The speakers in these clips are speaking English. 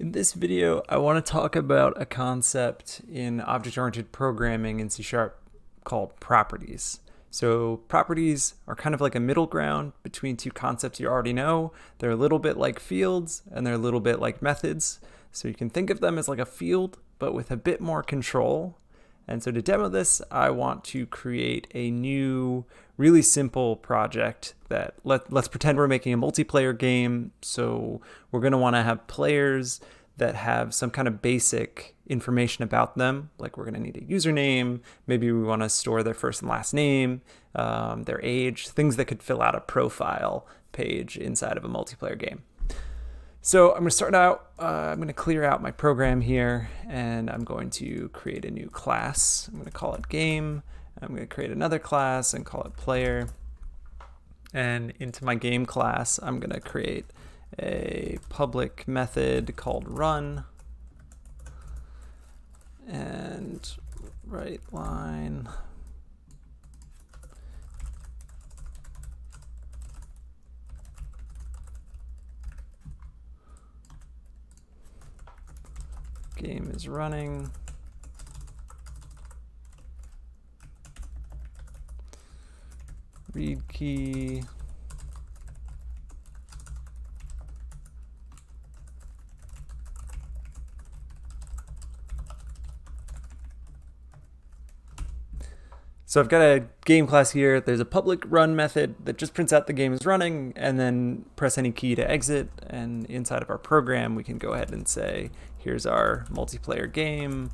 In this video, I want to talk about a concept in object-oriented programming in C# called properties. So properties are kind of like a middle ground between two concepts you already know. They're a little bit like fields and they're a little bit like methods. So you can think of them as like a field, but with a bit more control. And so to demo this, I want to create a new, really simple project that let's pretend we're making a multiplayer game. So we're going to want to have players that have some kind of basic information about them. Like we're going to need a username. Maybe we want to store their first and last name, their age, things that could fill out a profile page inside of a multiplayer game. So I'm going to start out, I'm going to clear out my program here, and I'm going to create a new class. I'm going to call it game. I'm going to create another class and call it player. And into my game class, I'm going to create a public method called run. And right line. Game is running. Read key. So I've got a game class here. There's a public run method that just prints out the game is running, and then press any key to exit. And inside of our program, we can go ahead and say, here's our multiplayer game.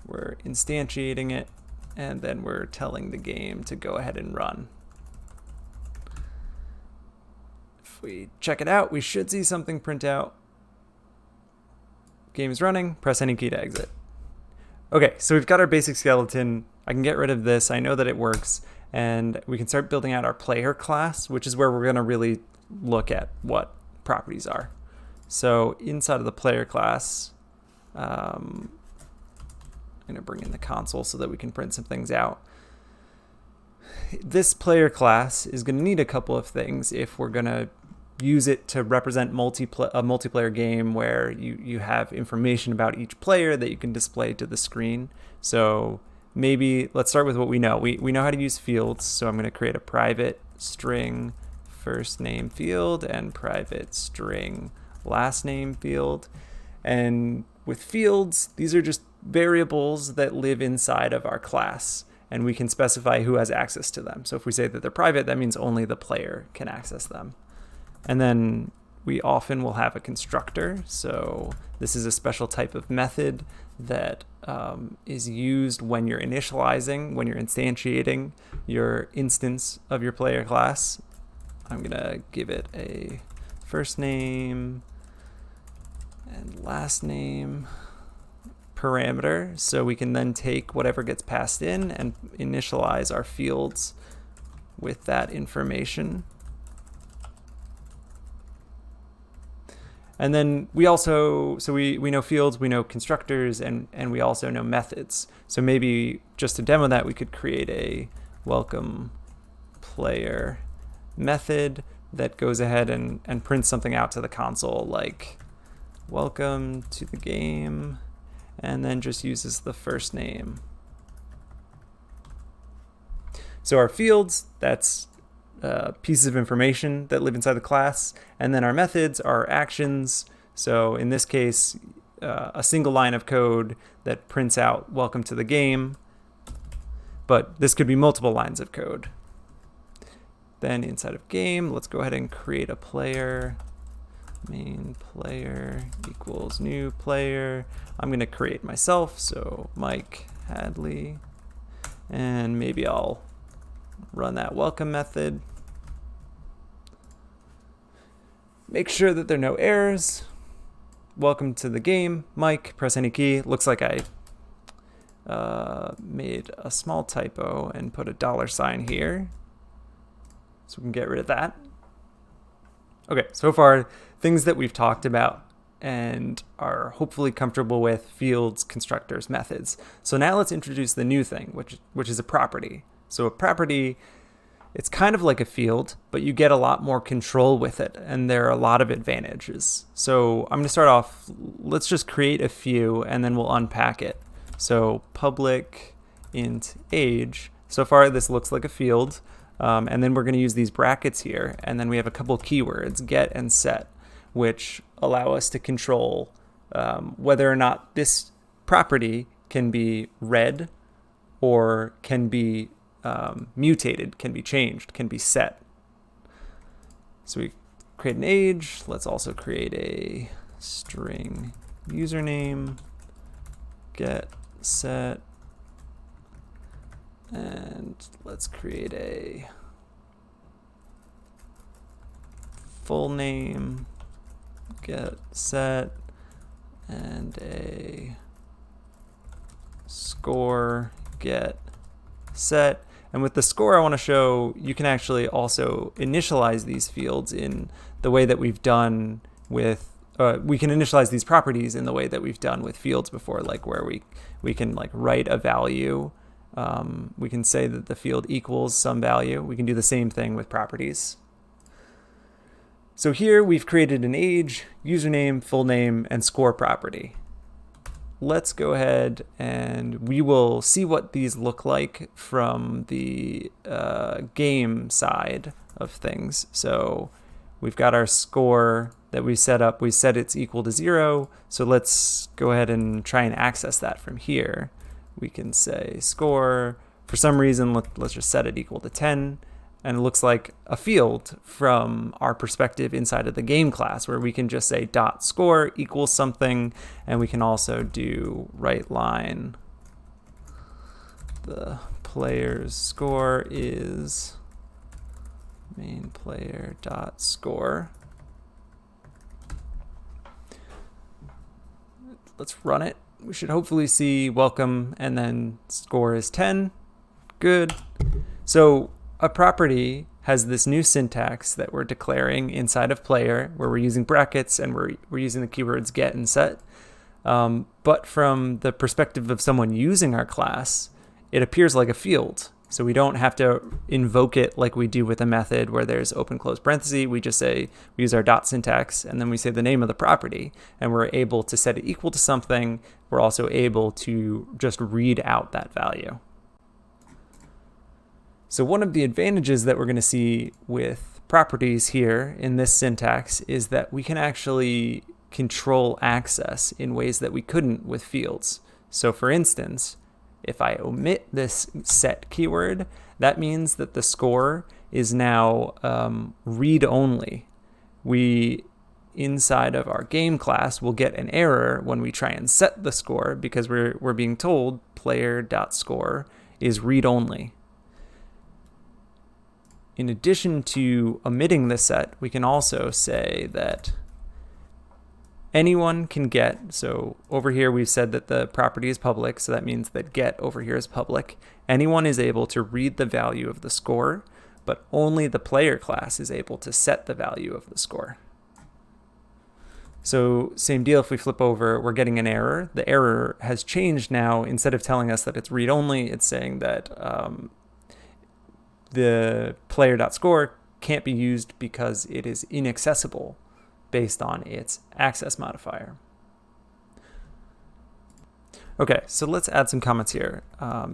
We're instantiating it, and then we're telling the game to go ahead and run. If we check it out, we should see something print out. Game is running, press any key to exit. Okay, so we've got our basic skeleton. I can get rid of this. I know that it works. And we can start building out our player class, which is where we're going to really look at what properties are. So inside of the player class, I'm going to bring in the console so that we can print some things out. This player class is going to need a couple of things if we're going to use it to represent a multiplayer game where you have information about each player that you can display to the screen. So maybe let's start with what we know. We know how to use fields, so I'm going to create a private string first name field and private string last name field. And with fields, these are just variables that live inside of our class, and we can specify who has access to them. So if we say that they're private, that means only the player can access them. And then we often will have a constructor. So this is a special type of method that is used when you're initializing, when you're instantiating your instance of your player class. I'm going to give it a first name and last name parameter. So we can then take whatever gets passed in and initialize our fields with that information. And then we also, so we know fields, we know constructors, and we also know methods. So maybe just to demo that, we could create a welcome player method that goes ahead and prints something out to the console like welcome to the game, and then just uses the first name. So our fields, that's pieces of information that live inside the class, and then our methods are actions. So in this case, a single line of code that prints out welcome to the game, but this could be multiple lines of code. Then inside of game, let's go ahead and create a player. Main player equals new player. I'm going to create myself, so Mike Hadley, and maybe I'll run that welcome method. Make sure that there are no errors. Welcome to the game, Mike. Press any key. Looks like I made a small typo and put a $sign here. So we can get rid of that. Okay, so far, things that we've talked about and are hopefully comfortable with: fields, constructors, methods. So now let's introduce the new thing, which is a property. So a property It's kind of like a field, but you get a lot more control with it, and there are a lot of advantages. So I'm going to start off, let's just create a few, and then we'll unpack it. So public int age. So far this looks like a field, and then we're going to use these brackets here, and then we have a couple keywords, get and set, which allow us to control whether or not this property can be read or can be mutated, can be changed, can be set. So we create an age. Let's also create a string username, get, set, and let's create a full name, get, set, and a score, get, set. And with the score, I want to show you can actually also initialize these fields in the way that we've done with, we can initialize these properties in the way that we've done with fields before, like where we can like write a value. We can say that the field equals some value. We can do the same thing with properties. So here we've created an age, username, full name, and score property. Let's go ahead and we will see what these look like from the game side of things. So we've got our score that we set up. We set it's equal to 0. So let's go ahead and try and access that from here. We can say score. For some reason, let's just set it equal to 10. And it looks like a field from our perspective inside of the game class, where we can just say dot score equals something, and we can also do write line. The player's score is main player dot score. Let's run it. We should hopefully see welcome, and then score is 10. Good. So a property has this new syntax that we're declaring inside of player, where we're using brackets and we're using the keywords get and set. But from the perspective of someone using our class, it appears like a field. So we don't have to invoke it like we do with a method where there's open close parenthesis. We just say, we use our dot syntax, and then we say the name of the property, and we're able to set it equal to something. We're also able to just read out that value. So one of the advantages that we're going to see with properties here in this syntax is that we can actually control access in ways that we couldn't with fields. So for instance, if I omit this set keyword, that means that the score is now read-only. We, inside of our game class, will get an error when we try and set the score, because we're being told player.score is read-only. In addition to omitting the set, we can also say that anyone can get, so over here we've said that the property is public, so that means that get over here is public. Anyone is able to read the value of the score, but only the player class is able to set the value of the score. So same deal, if we flip over, we're getting an error. The error has changed now. Instead of telling us that it's read-only, it's saying that the player.score can't be used because it is inaccessible based on its access modifier. Okay, so let's add some comments here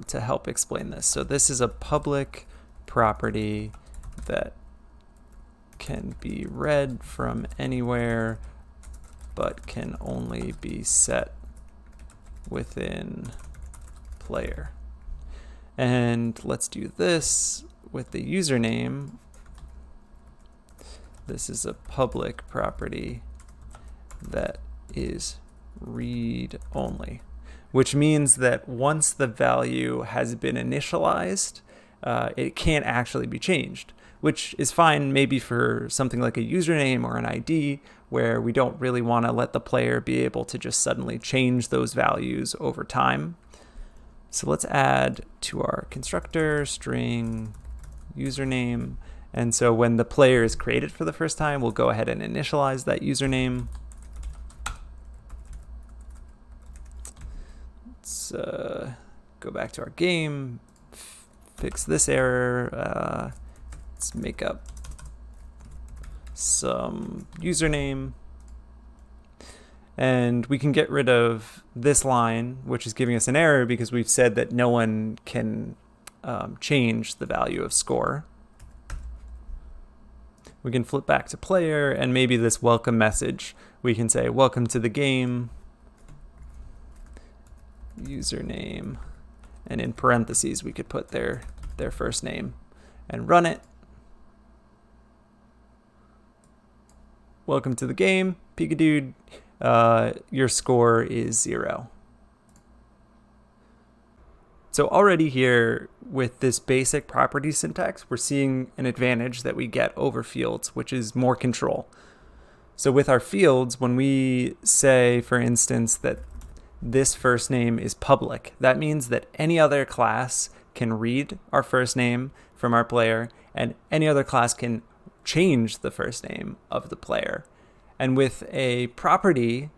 to help explain this. So this is a public property that can be read from anywhere, but can only be set within player. And let's do this with the username. This is a public property that is read only, which means that once the value has been initialized, it can't actually be changed, which is fine maybe for something like a username or an ID, where we don't really want to let the player be able to just suddenly change those values over time. So let's add to our constructor string username. And so when the player is created for the first time, we'll go ahead and initialize that username. Let's go back to our game, fix this error, Let's make up some username. And we can get rid of this line, which is giving us an error because we've said that no one can change the value of score. We can flip back to player, and maybe this welcome message, we can say, welcome to the game, username, and in parentheses, we could put their first name and run it. Welcome to the game, Pikadude. Your score is 0. So already here with this basic property syntax, we're seeing an advantage that we get over fields, which is more control. So with our fields, when we say, for instance, that this first name is public, that means that any other class can read our first name from our player, and any other class can change the first name of the player. And with a property,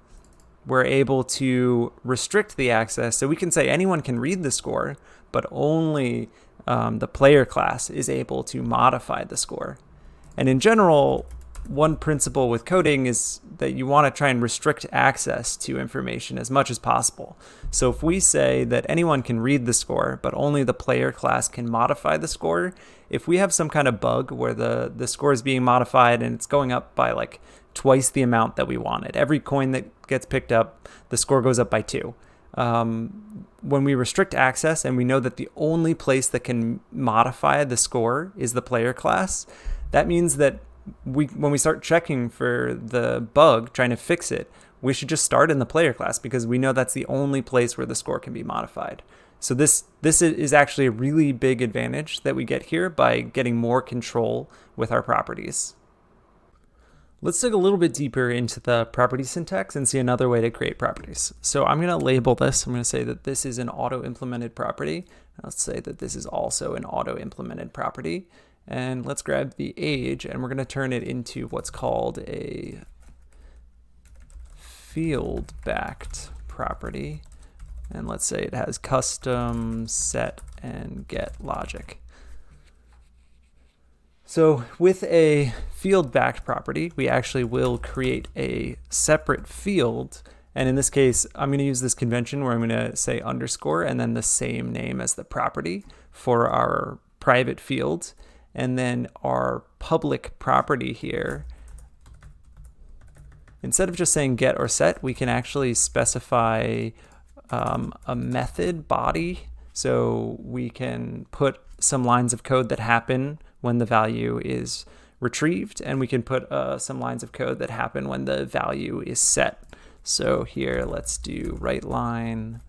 we're able to restrict the access. So we can say anyone can read the score, but only the player class is able to modify the score. And in general, one principle with coding is that you want to try and restrict access to information as much as possible. So if we say that anyone can read the score, but only the player class can modify the score, if we have some kind of bug where the score is being modified and it's going up by like twice the amount that we wanted, every coin that gets picked up, the score goes up by 2. When we restrict access and we know that the only place that can modify the score is the player class, that means that when we start checking for the bug, trying to fix it, we should just start in the player class because we know that's the only place where the score can be modified. So this is actually a really big advantage that we get here by getting more control with our properties. Let's dig a little bit deeper into the property syntax and see another way to create properties. So I'm going to label this. I'm going to say that this is an auto-implemented property. Let's say that this is also an auto-implemented property. And let's grab the age, and we're going to turn it into what's called a field-backed property. And let's say it has custom set and get logic. So with a field-backed property, we actually will create a separate field. And in this case, I'm going to use this convention where I'm going to say underscore and then the same name as the property for our private field. And then our public property here, instead of just saying get or set, we can actually specify a method body. So we can put some lines of code that happen when the value is retrieved, and we can put some lines of code that happen when the value is set. So here, let's do write line.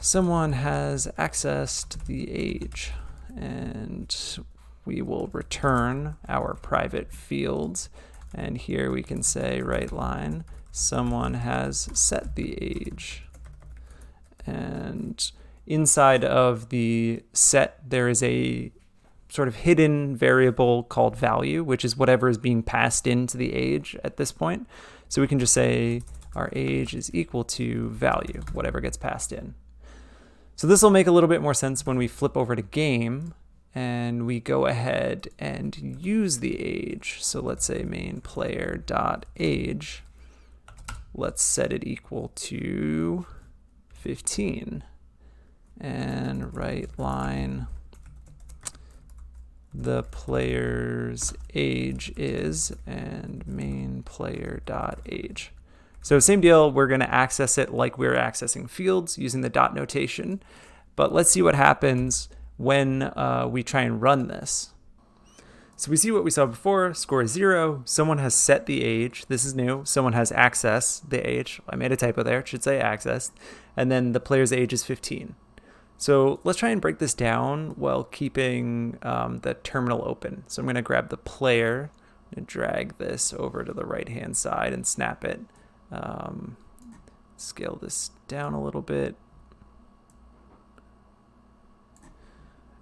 Someone has accessed the age, and we will return our private fields. And here we can say write line, someone has set the age. And inside of the set, there is a sort of hidden variable called value, which is whatever is being passed into the age at this point. So we can just say our age is equal to value, whatever gets passed in. So this will make a little bit more sense when we flip over to game and we go ahead and use the age. So let's say main player dot age. Let's set it equal to 15 and write line. The player's age is and main player dot age. So same deal, we're going to access it like we're accessing fields using the dot notation. But let's see what happens when we try and run this. So we see what we saw before, score is 0, someone has set the age, this is new, someone has accessed the age, I made a typo there, it should say accessed, and then the player's age is 15. So let's try and break this down while keeping the terminal open. So I'm going to grab the player and drag this over to the right hand side and snap it. Scale this down a little bit.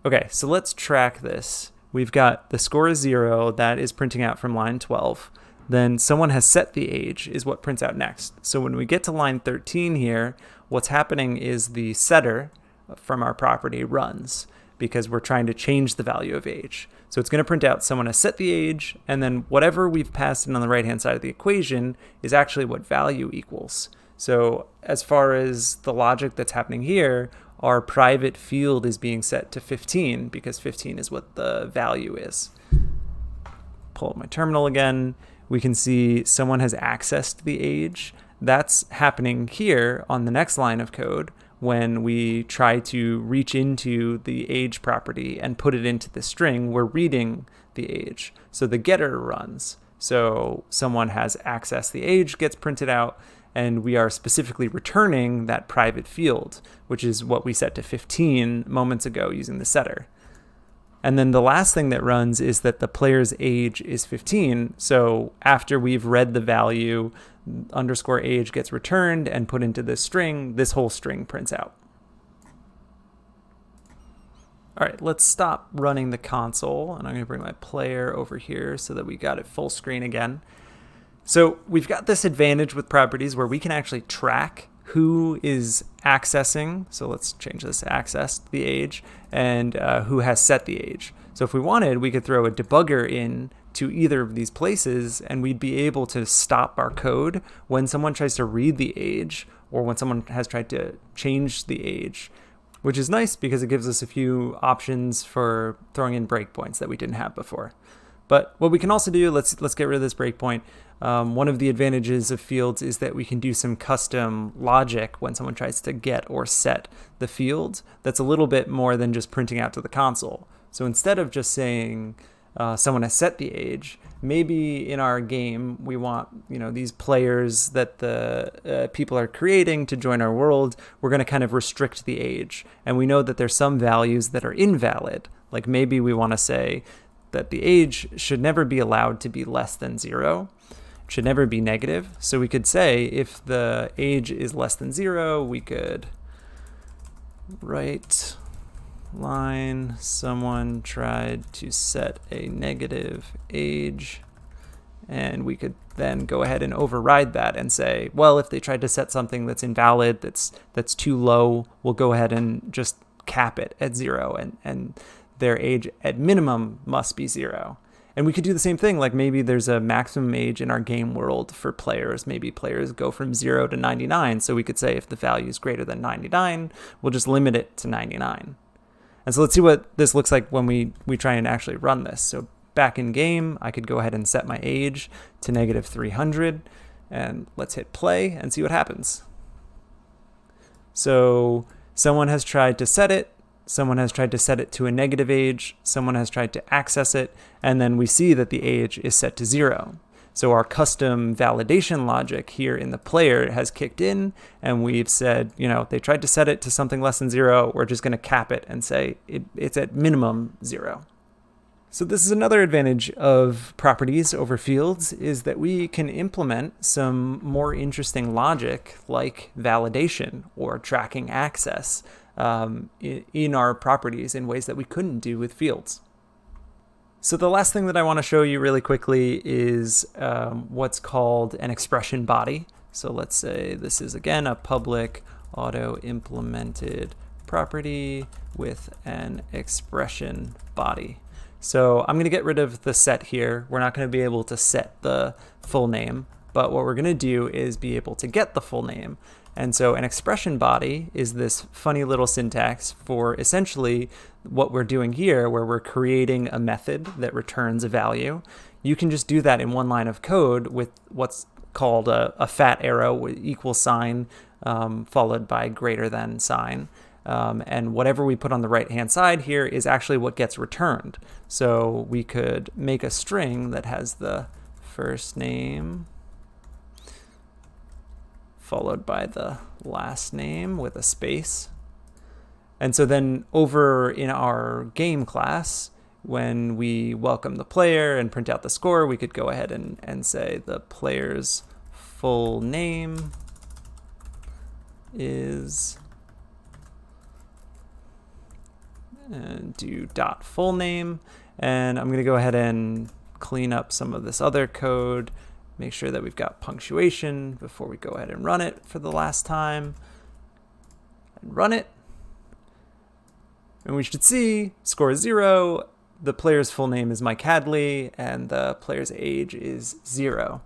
Okay, so let's track this. We've got the score is 0, that is printing out from line 12. Then someone has set the age is what prints out next. So when we get to line 13 here, what's happening is the setter from our property runs. because we're trying to change the value of age. So it's going to print out someone has set the age, and then whatever we've passed in on the right-hand side of the equation is actually what value equals. So as far as the logic that's happening here, our private field is being set to 15 because 15 is what the value is. Pull up my terminal again. We can see someone has accessed the age. That's happening here on the next line of code when we try to reach into the age property and put it into the string. We're reading the age. So the getter runs. So someone has accessed the age, gets printed out, and we are specifically returning that private field, which is what we set to 15 moments ago using the setter. And then the last thing that runs is that the player's age is 15. So after we've read the value, underscore age gets returned and put into this string, this whole string prints out. All right, let's stop running the console, and I'm gonna bring my player over here so that we got it full screen again. So we've got this advantage with properties where we can actually track who is accessing, so let's change this to access the age, and who has set the age. So if we wanted, we could throw a debugger in to either of these places, and we'd be able to stop our code when someone tries to read the age or when someone has tried to change the age, which is nice because it gives us a few options for throwing in breakpoints that we didn't have before. But what we can also do, let's get rid of this breakpoint. One of the advantages of fields is that we can do some custom logic when someone tries to get or set the field. That's a little bit more than just printing out to the console. So instead of just saying someone has set the age, maybe in our game we want these players that the people are creating to join our world. We're going to kind of restrict the age, and we know that there's some values that are invalid. Like maybe we want to say that the age should never be allowed to be less than 0. It should never be negative. So we could say if the age is less than 0, we could write line, someone tried to set a negative age, and we could then go ahead and override that and say, well, if they tried to set something that's invalid, that's too low, we'll go ahead and just cap it at 0, and their age at minimum must be 0. And we could do the same thing, like maybe there's a maximum age in our game world for players. Maybe players go from 0 to 99, so we could say if the value is greater than 99, we'll just limit it to 99. And so let's see what this looks like when we try and actually run this. So back in game, I could go ahead and set my age to -300, and let's hit play and see what happens. So someone has tried to set it, someone has tried to set it to a negative age, someone has tried to access it, and then we see that the age is set to 0. So our custom validation logic here in the player has kicked in, and we've said, they tried to set it to something less than 0, we're just going to cap it and say it's at minimum 0. So this is another advantage of properties over fields, is that we can implement some more interesting logic like validation or tracking access in our properties in ways that we couldn't do with fields. So the last thing that I want to show you really quickly is what's called an expression body. So let's say this is, again, a public auto-implemented property with an expression body. So I'm going to get rid of the set here. We're not going to be able to set the full name, but what we're going to do is be able to get the full name. And so an expression body is this funny little syntax for essentially what we're doing here, where we're creating a method that returns a value. You can just do that in one line of code with what's called a fat arrow with equal sign followed by greater than sign. And whatever we put on the right-hand side here is actually what gets returned. So we could make a string that has the first name followed by the last name with a space. And so then over in our game class, when we welcome the player and print out the score, we could go ahead and say the player's full name is, and do dot full name. And I'm going to go ahead and clean up some of this other code, make sure that we've got punctuation before we go ahead and run it for the last time. And run it. And we should see score is 0, the player's full name is Mike Hadley, and the player's age is 0.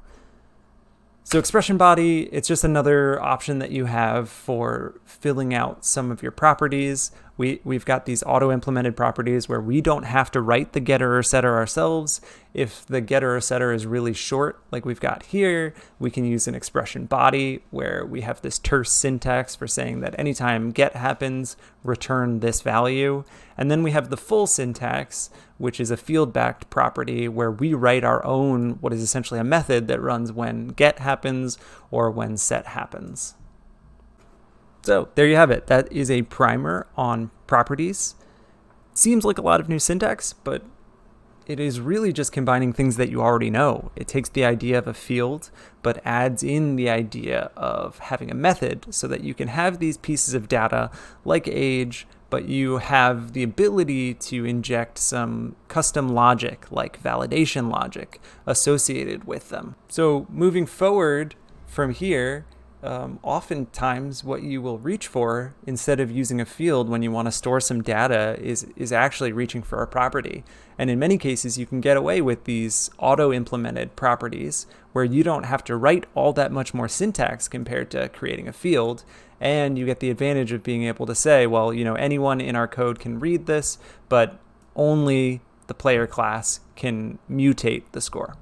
So expression body, it's just another option that you have for filling out some of your properties. We've got these auto-implemented properties where we don't have to write the getter or setter ourselves. If the getter or setter is really short, like we've got here, we can use an expression body where we have this terse syntax for saying that anytime get happens, return this value. And then we have the full syntax, which is a field-backed property where we write our own, what is essentially a method that runs when get happens or when set happens. So there you have it. That is a primer on properties. Seems like a lot of new syntax, but it is really just combining things that you already know. It takes the idea of a field, but adds in the idea of having a method so that you can have these pieces of data like age, but you have the ability to inject some custom logic like validation logic associated with them. So moving forward from here, oftentimes what you will reach for instead of using a field when you want to store some data is actually reaching for a property. And in many cases, you can get away with these auto-implemented properties where you don't have to write all that much more syntax compared to creating a field. And you get the advantage of being able to say, well, anyone in our code can read this, but only the player class can mutate the score.